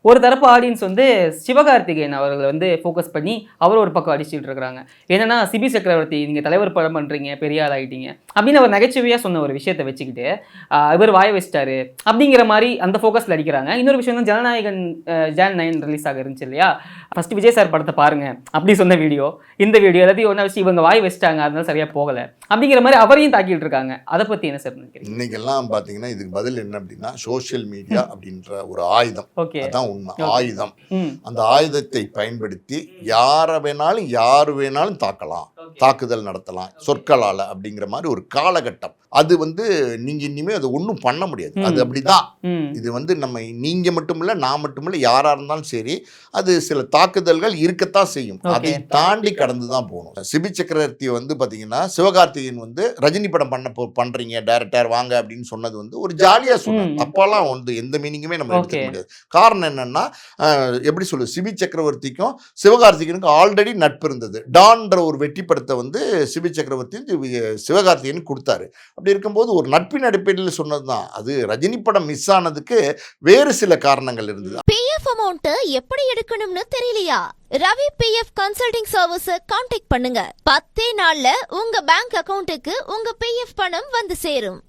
ஒரு தரப்பு ஆடியன்ஸ் வந்து சிவகார்த்திகேயன் அவர்களை வந்து ஃபோக்கஸ் பண்ணி அவர் ஒரு பக்கம் அடிச்சுட்டு இருக்கிறாங்க. என்னன்னா சிபி சக்கரவர்த்தி நீங்க தலைவர் படம் பண்றீங்க, பெரிய ஆள் ஆயிட்டீங்க அப்படின்னு அவர் நகைச்சுவையா சொன்ன ஒரு விஷயத்தை வச்சுக்கிட்டு இவர் வாய வச்சிட்டாரு அப்படிங்கிற மாதிரி அந்த ஃபோக்கஸ்ல அடிக்கிறாங்க. இன்னொரு விஷயம் தான் ஜனநாயகன் ஜான் 9 ரிலீஸ் ஆக இருந்துச்சு இல்லையா, ஃபர்ஸ்ட் விஜய் சார் படத்தை பாருங்க அப்படி சொன்ன வீடியோ, இந்த வீடியோ எல்லாத்தையும் ஒன்றா வச்சு இவங்க வாய் வச்சிட்டாங்க அதனால சரியா போகல அப்படிங்கிற மாதிரி அவரையும் தாக்கிட்டு இருக்காங்க. அதை பத்தி என்ன சார் நினைக்கிறீங்க? இன்னைக்கெல்லாம் பாத்தீங்கன்னா இதுக்கு பதில் என்ன அப்படின்னா சோசியல் மீடியா அப்படின்ற ஒரு ஆயுதம். அதான் உண்மை, ஆயுதம். அந்த ஆயுதத்தை பயன்படுத்தி யாரை வேணாலும் யாரு வேணாலும் தாக்கலாம், தாக்குதல் நடத்தலாம் சொற்களால அப்படிங்கிற மாதிரி ஒரு காலகட்டம். அது வந்து நீங்க இனிமே அது ஒன்றும் பண்ண முடியாது. அது அப்படிதான். இது வந்து நம்ம நீங்க மட்டும் இல்ல, நான் மட்டும் இல்ல, யாரா இருந்தாலும் சரி அது சில தாக்குதல்கள் இருக்கத்தான் செய்யும். அதை தாண்டி கடந்து தான் போகணும். சிபி சக்கரவர்த்தி வந்து பாத்தீங்கன்னா சிவகார்த்திகேயன் வந்து ரஜினி படம் பண்றீங்க டைரக்டர் வாங்க அப்படின்னு சொன்னது வந்து ஒரு ஜாலியா சொன்னார். தப்பாலாம் வந்து எந்த மீனிங்குமே நம்ம எடுத்துக்க முடியாது. காரணம் என்னன்னா எப்படி சொல்லுது, சிபி சக்கரவர்த்திக்கும் சிவகார்த்திகேயனுக்கும் ஆல்ரெடி நட்பு இருந்தது. டான்ற ஒரு வெற்றி படத்தை வந்து சிபி சக்கரவர்த்தி சிவகார்த்திகேயன் கொடுத்தாரு. அப்படி இருக்கும்போது ஒரு நட்பின் அடிப்படையில் சொன்னதுதான். அது ரஜினி படம் மிஸ் ஆனதுக்கு வேறு சில காரணங்கள் இருந்தது. பிஎஃப் அமௌண்ட் எப்படி எடுக்கணும்னு தெரியலையா? Ravi PF consulting service contact பண்ணுங்க. 10 நாள்ல உங்க பேங்க் அக்கவுண்ட்டுக்கு உங்க பிஎஃப் பணம் வந்து சேரும்.